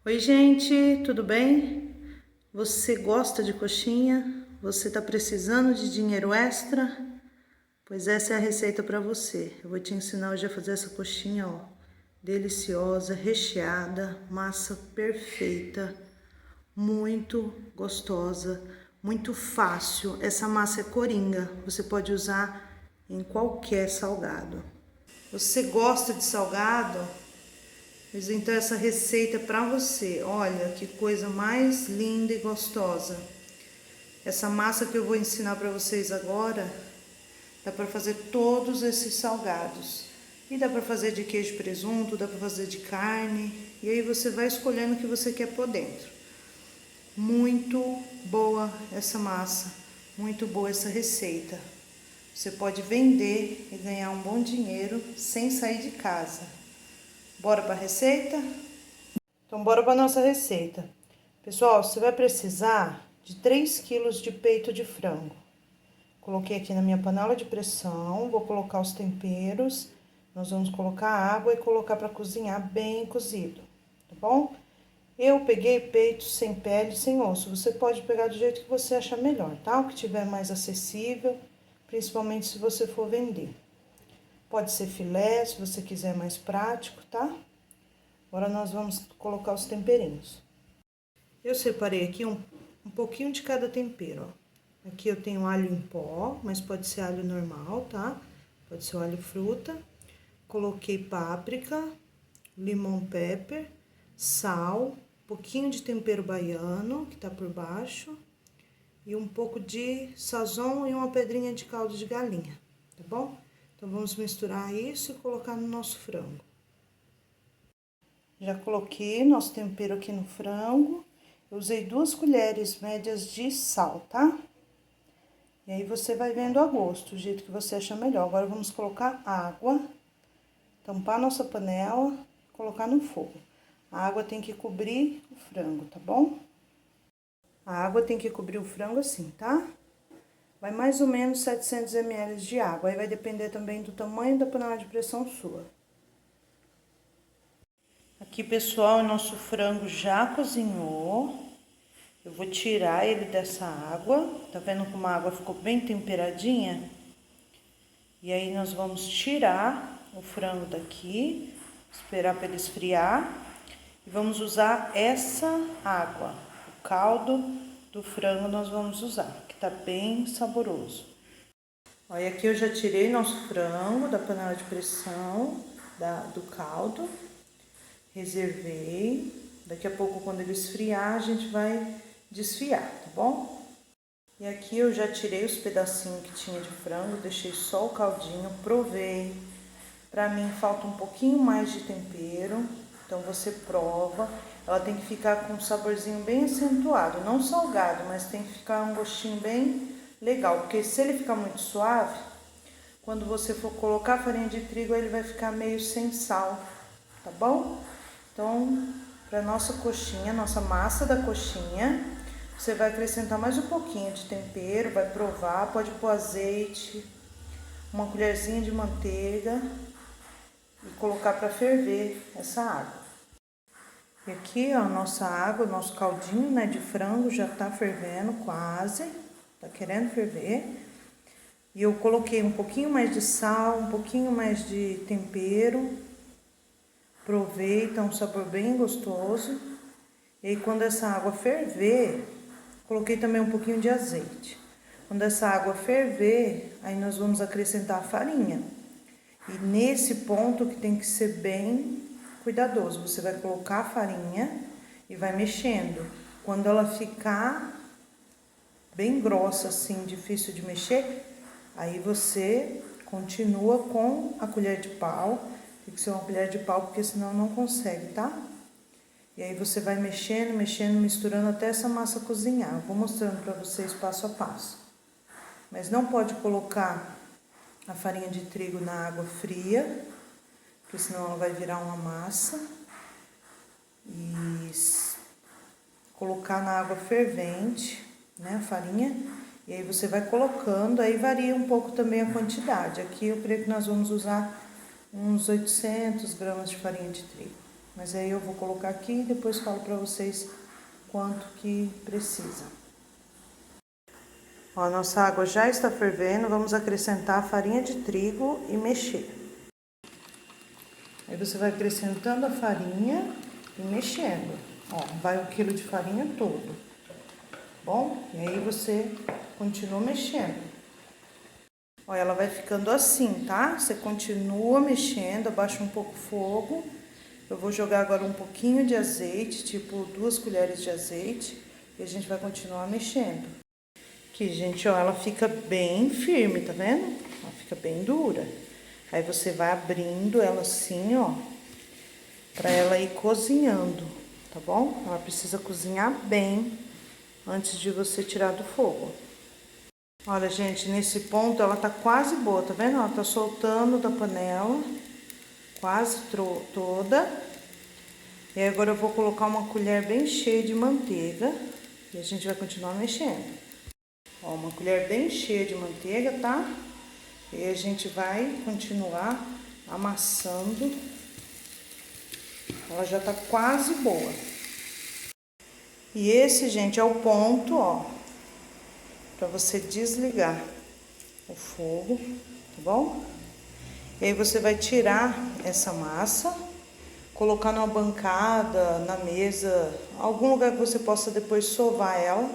Oi, gente, tudo bem? Você gosta de coxinha? Você está precisando de dinheiro extra? Pois essa é a receita para você. Eu vou te ensinar hoje a fazer essa coxinha, ó, deliciosa, recheada, massa perfeita, muito gostosa, muito fácil. Essa massa é coringa, você pode usar em qualquer salgado. Você gosta de salgado? Mas então essa receita é para você. Olha que coisa mais linda e gostosa. Essa massa que eu vou ensinar para vocês agora, dá para fazer todos esses salgados. E dá para fazer de queijo e presunto, dá para fazer de carne. E aí você vai escolhendo o que você quer por dentro. Muito boa essa massa, muito boa essa receita. Você pode vender e ganhar um bom dinheiro sem sair de casa. Bora para a receita? Então, bora para nossa receita. Pessoal, você vai precisar de 3 quilos de peito de frango. Coloquei aqui na minha panela de pressão, vou colocar os temperos. Nós vamos colocar água e colocar para cozinhar bem cozido, tá bom? Eu peguei peito sem pele, sem osso. Você pode pegar do jeito que você achar melhor, tá? O que tiver mais acessível, principalmente se você for vender. Pode ser filé, se você quiser mais prático, tá? Agora nós vamos colocar os temperinhos. Eu separei aqui um pouquinho de cada tempero, ó. Aqui eu tenho alho em pó, mas pode ser alho normal, tá? Pode ser alho fruta. Coloquei páprica, limão pepper, sal, um pouquinho de tempero baiano, que tá por baixo, e um pouco de sazon e uma pedrinha de caldo de galinha, tá bom? Então, vamos misturar isso e colocar no nosso frango. Já coloquei nosso tempero aqui no frango. Eu usei 2 colheres médias de sal, tá? E aí, você vai vendo a gosto, o jeito que você achar melhor. Agora, vamos colocar água, tampar nossa panela, colocar no fogo. A água tem que cobrir o frango, tá bom? A água tem que cobrir o frango assim, tá? Vai mais ou menos 700 ml de água. Aí, vai depender também do tamanho da panela de pressão sua. Aqui, pessoal, o nosso frango já cozinhou. Eu vou tirar ele dessa água. Tá vendo como a água ficou bem temperadinha? E aí, nós vamos tirar o frango daqui, esperar para ele esfriar. E vamos usar essa água. O caldo do frango nós vamos usar, que tá bem saboroso. Olha, aqui eu já tirei nosso frango da panela de pressão, do caldo. Reservei. Daqui a pouco, quando ele esfriar, a gente vai desfiar, tá bom? E aqui eu já tirei os pedacinhos que tinha de frango, deixei só o caldinho, provei. Pra mim falta um pouquinho mais de tempero, então você prova. Ela tem que ficar com um saborzinho bem acentuado, não salgado, mas tem que ficar um gostinho bem legal, porque se ele ficar muito suave, quando você for colocar a farinha de trigo, ele vai ficar meio sem sal, tá bom? Então, para nossa coxinha, nossa massa da coxinha, você vai acrescentar mais um pouquinho de tempero, vai provar, pode pôr azeite, uma colherzinha de manteiga e colocar para ferver essa água. E aqui, ó, nossa água, nosso caldinho, né, de frango já tá fervendo quase, tá querendo ferver. E eu coloquei um pouquinho mais de sal, um pouquinho mais de tempero. Provei, tá um sabor bem gostoso. E aí, quando essa água ferver, coloquei também um pouquinho de azeite. Quando essa água ferver, aí nós vamos acrescentar a farinha. E nesse ponto que tem que ser bem cuidadoso. Você vai colocar a farinha e vai mexendo. Quando ela ficar bem grossa, assim, difícil de mexer, aí você continua com a colher de pau. Tem que ser uma colher de pau, porque senão não consegue, tá? E aí você vai mexendo, mexendo, misturando até essa massa cozinhar. Eu vou mostrando para vocês passo a passo. Mas não pode colocar a farinha de trigo na água fria, porque senão ela vai virar uma massa. E colocar na água fervente, né, a farinha. E aí você vai colocando, aí varia um pouco também a quantidade. Aqui eu creio que nós vamos usar uns 800 gramas de farinha de trigo. Mas aí eu vou colocar aqui e depois falo pra vocês quanto que precisa. Ó, a nossa água já está fervendo, vamos acrescentar a farinha de trigo e mexer. Aí você vai acrescentando a farinha e mexendo. Ó, vai 1 quilo de farinha todo. Bom? E aí você continua mexendo. Ó, ela vai ficando assim, tá? Você continua mexendo, abaixa um pouco o fogo. Eu vou jogar agora um pouquinho de azeite, tipo 2 colheres de azeite. E a gente vai continuar mexendo. Aqui, gente, ó, ela fica bem firme, tá vendo? Ela fica bem dura. Aí você vai abrindo ela assim, ó, pra ela ir cozinhando, tá bom? Ela precisa cozinhar bem antes de você tirar do fogo. Olha, gente, nesse ponto ela tá quase boa, tá vendo? Ela tá soltando da panela, quase toda. E agora eu vou colocar uma colher bem cheia de manteiga e a gente vai continuar mexendo. Ó, uma colher bem cheia de manteiga, tá? E a gente vai continuar amassando. Ela já tá quase boa. E esse, gente, é o ponto, ó, pra você desligar o fogo, tá bom? E aí você vai tirar essa massa, colocar numa bancada, na mesa, algum lugar que você possa depois sovar ela,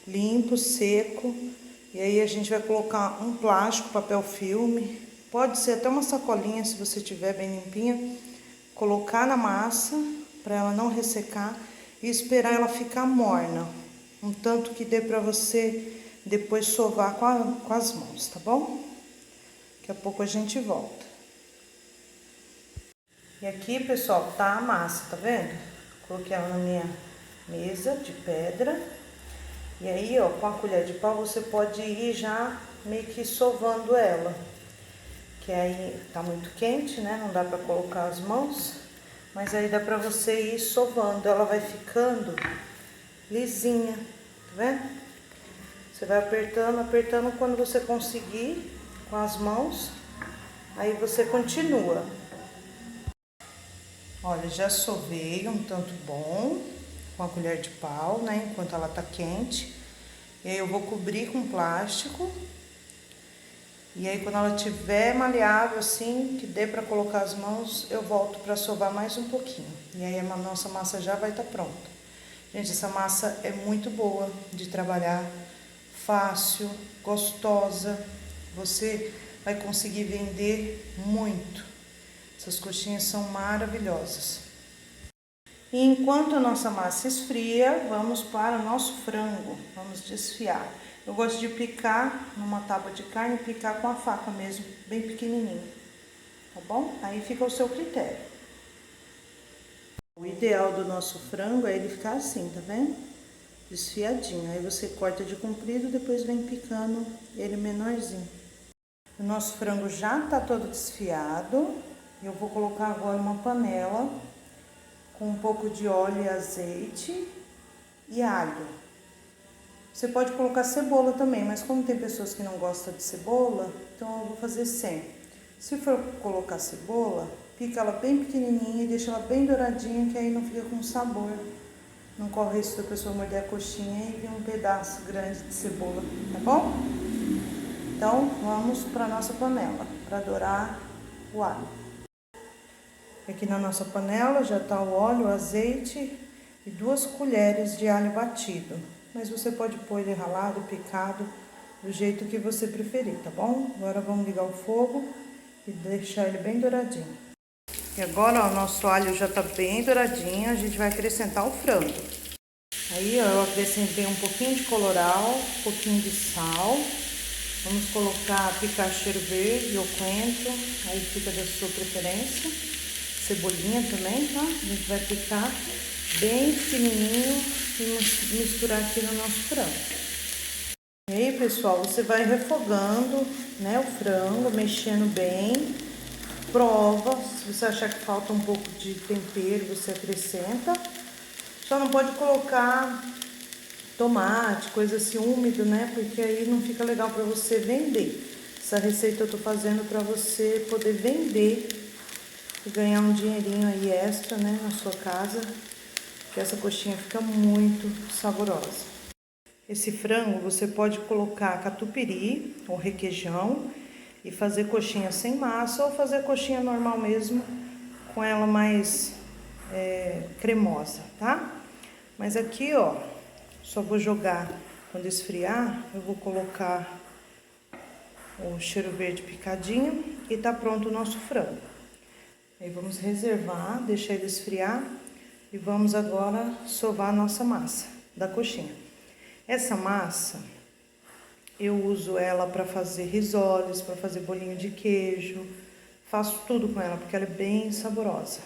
limpo, seco. E aí a gente vai colocar um plástico, papel filme, pode ser até uma sacolinha se você tiver bem limpinha, colocar na massa para ela não ressecar e esperar ela ficar morna, um tanto que dê para você depois sovar com as mãos, tá bom? Daqui a pouco a gente volta. E aqui, pessoal, tá a massa, tá vendo? Coloquei ela na minha mesa de pedra. E aí, ó, com a colher de pau você pode ir já meio que sovando ela. Que aí tá muito quente, né? Não dá pra colocar as mãos. Mas aí dá pra você ir sovando. Ela vai ficando lisinha, tá vendo? Você vai apertando, apertando. Quando você conseguir com as mãos, aí você continua. Olha, já sovei um tanto bom com a colher de pau, né? Enquanto ela tá quente. E aí eu vou cobrir com plástico. E aí quando ela tiver maleável assim, que dê pra colocar as mãos, eu volto pra sovar mais um pouquinho. E aí a nossa massa já vai estar pronta. Gente, essa massa é muito boa de trabalhar, fácil, gostosa. Você vai conseguir vender muito. Essas coxinhas são maravilhosas. E enquanto a nossa massa esfria, vamos para o nosso frango. Vamos desfiar. Eu gosto de picar numa tábua de carne, picar com a faca mesmo, bem pequenininho. Tá bom? Aí fica ao seu critério. O ideal do nosso frango é ele ficar assim, tá vendo? Desfiadinho. Aí você corta de comprido, depois vem picando ele menorzinho. O nosso frango já tá todo desfiado. Eu vou colocar agora uma panela com um pouco de óleo e azeite e alho. Você pode colocar cebola também, mas como tem pessoas que não gostam de cebola, então eu vou fazer sem. Se for colocar cebola, pica ela bem pequenininha e deixa ela bem douradinha, que aí não fica com sabor. Não corre risco da pessoa morder a coxinha e vir um pedaço grande de cebola, tá bom? Então, vamos para nossa panela, para dourar o alho. Aqui na nossa panela já está o óleo, o azeite e 2 colheres de alho batido. Mas você pode pôr ele ralado, picado, do jeito que você preferir, tá bom? Agora vamos ligar o fogo e deixar ele bem douradinho. E agora, ó, o nosso alho já tá bem douradinho, a gente vai acrescentar o frango. Aí, ó, eu acrescentei um pouquinho de colorau, um pouquinho de sal. Vamos colocar picar-cheiro verde ou coentro, aí fica da sua preferência. Cebolinha também, tá? A gente vai picar bem pequenininho e misturar aqui no nosso frango. E aí, pessoal, você vai refogando, né, o frango, mexendo bem. Prova, se você achar que falta um pouco de tempero, você acrescenta. Só não pode colocar tomate, coisa assim úmido, né? Porque aí não fica legal para você vender. Essa receita eu tô fazendo para você poder vender e ganhar um dinheirinho aí extra, né, na sua casa, que essa coxinha fica muito saborosa. Esse frango você pode colocar catupiry ou requeijão e fazer coxinha sem massa ou fazer coxinha normal mesmo, com ela mais cremosa, tá? Mas aqui, ó, só vou jogar quando esfriar, eu vou colocar o cheiro verde picadinho e tá pronto o nosso frango. Aí vamos reservar, deixar ele esfriar e vamos agora sovar a nossa massa da coxinha. Essa massa, eu uso ela para fazer risoles, para fazer bolinho de queijo, faço tudo com ela porque ela é bem saborosa,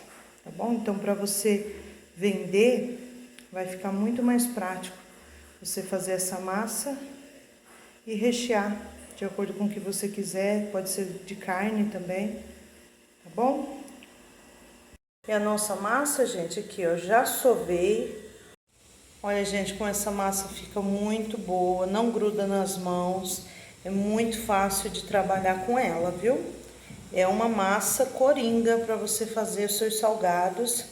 tá bom? Então, para você vender, vai ficar muito mais prático você fazer essa massa e rechear de acordo com o que você quiser, pode ser de carne também, tá bom? E a nossa massa, gente, aqui ó, já sovei. Olha, gente, com essa massa fica muito boa, não gruda nas mãos, é muito fácil de trabalhar com ela, viu? É uma massa coringa para você fazer os seus salgados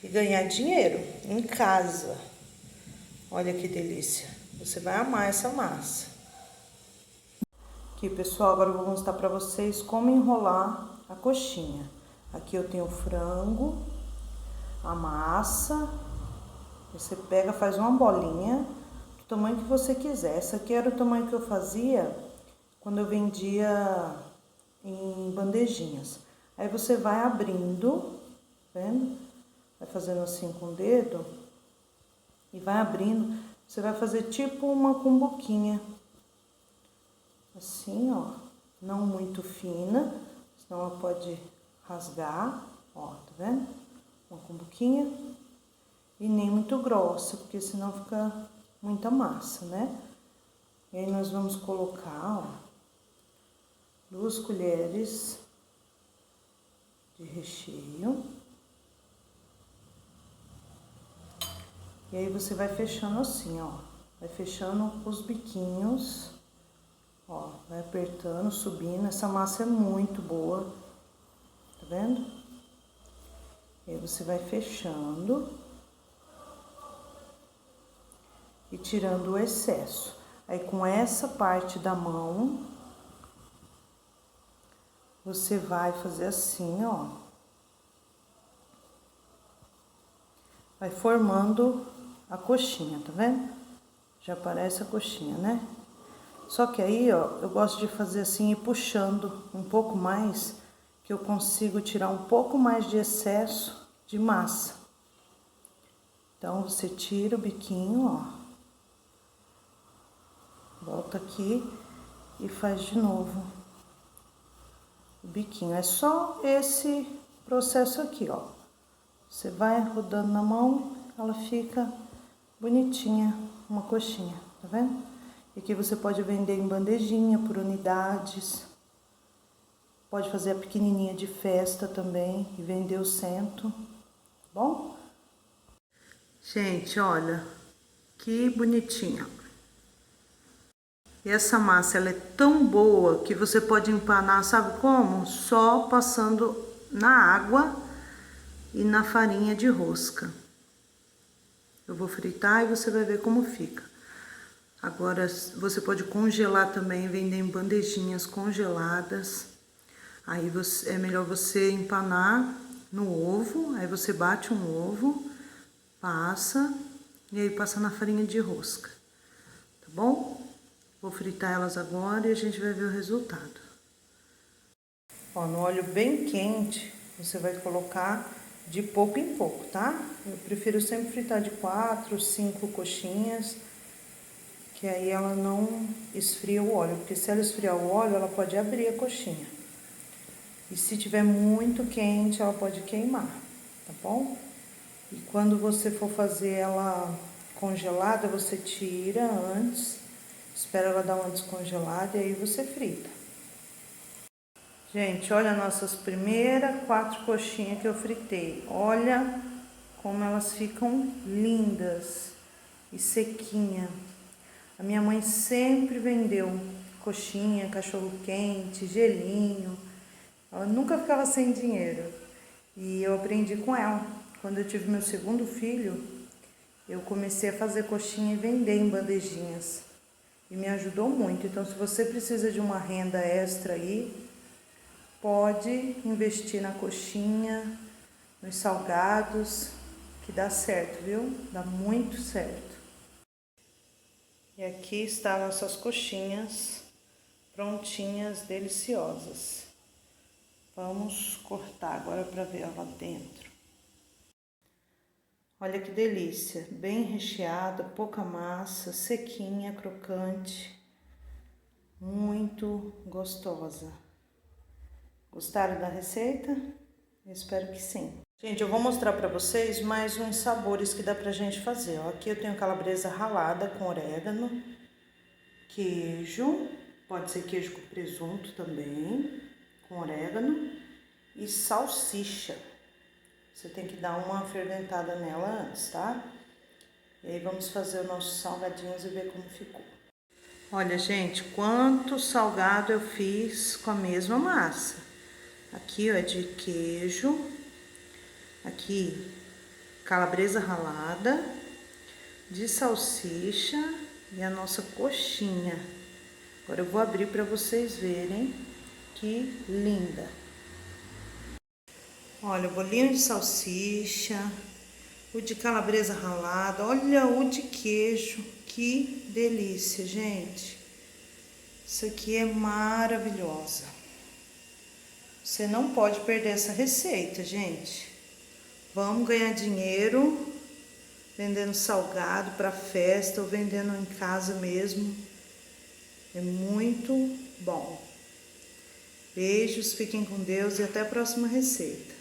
e ganhar dinheiro em casa. Olha que delícia, você vai amar essa massa. Aqui, pessoal, agora eu vou mostrar para vocês como enrolar a coxinha. Aqui eu tenho o frango, a massa. Você pega, faz uma bolinha do tamanho que você quiser. Essa aqui era o tamanho que eu fazia quando eu vendia em bandejinhas. Aí você vai abrindo, tá vendo? Vai fazendo assim com o dedo e vai abrindo. Você vai fazer tipo uma cumbuquinha. Assim, ó. Não muito fina, senão ela pode rasgar. Ó, tá vendo? Uma cumbuquinha. E nem muito grossa, porque senão fica muita massa, né? E aí nós vamos colocar, ó, 2 colheres de recheio. E aí você vai fechando assim, ó. Vai fechando os biquinhos, ó. Vai apertando, subindo. Essa massa é muito boa, tá vendo? E aí você vai fechando e tirando o excesso. Aí com essa parte da mão, você vai fazer assim, ó. Vai formando a coxinha, tá vendo? Já aparece a coxinha, né? Só que aí, ó, eu gosto de fazer assim e puxando um pouco mais, que eu consigo tirar um pouco mais de excesso de massa. Então, você tira o biquinho, ó. Volta aqui e faz de novo o biquinho. É só esse processo aqui, ó. Você vai rodando na mão, ela fica bonitinha, uma coxinha, tá vendo? E aqui você pode vender em bandejinha, por unidades. Pode fazer a pequenininha de festa também e vender o cento, tá bom? Gente, olha, que bonitinha. E essa massa, ela é tão boa que você pode empanar, sabe como? Só passando na água e na farinha de rosca. Eu vou fritar e você vai ver como fica. Agora, você pode congelar também, vender em bandejinhas congeladas. Aí é melhor você empanar no ovo, aí você bate um ovo, passa e aí passa na farinha de rosca, tá bom? Vou fritar elas agora e a gente vai ver o resultado. Ó, no óleo bem quente, você vai colocar de pouco em pouco, tá? Eu prefiro sempre fritar de 4, 5 coxinhas, que aí ela não esfria o óleo, porque se ela esfriar o óleo, ela pode abrir a coxinha. E se tiver muito quente, ela pode queimar, tá bom? E quando você for fazer ela congelada, você tira antes, espera ela dar uma descongelada e aí você frita. Gente, olha nossas primeiras 4 coxinhas que eu fritei. Olha como elas ficam lindas e sequinha. A minha mãe sempre vendeu coxinha, cachorro quente, gelinho. Ela nunca ficava sem dinheiro. E eu aprendi com ela. Quando eu tive meu segundo filho, eu comecei a fazer coxinha e vender em bandejinhas. E me ajudou muito. Então, se você precisa de uma renda extra aí, pode investir na coxinha, nos salgados, que dá certo, viu? Dá muito certo. E aqui estão nossas coxinhas prontinhas, deliciosas. Vamos cortar agora para ver lá dentro. Olha que delícia, bem recheada, pouca massa, sequinha, crocante, muito gostosa. Gostaram da receita? Eu espero que sim. Gente, eu vou mostrar para vocês mais uns sabores que dá pra gente fazer. Ó, aqui eu tenho calabresa ralada com orégano, queijo, pode ser queijo com presunto também, com orégano, e salsicha. Você tem que dar uma ferventada nela antes, tá? E aí vamos fazer os nossos salgadinhos e ver como ficou. Olha, gente, quanto salgado eu fiz com a mesma massa. Aqui, ó, é de queijo. Aqui, calabresa ralada, de salsicha e a nossa coxinha. Agora eu vou abrir para vocês verem que linda. Olha, o bolinho de salsicha, o de calabresa ralada, olha o de queijo, que delícia, gente. Isso aqui é maravilhosa. Você não pode perder essa receita, gente. Vamos ganhar dinheiro vendendo salgado para festa ou vendendo em casa mesmo. É muito bom. Beijos, fiquem com Deus e até a próxima receita.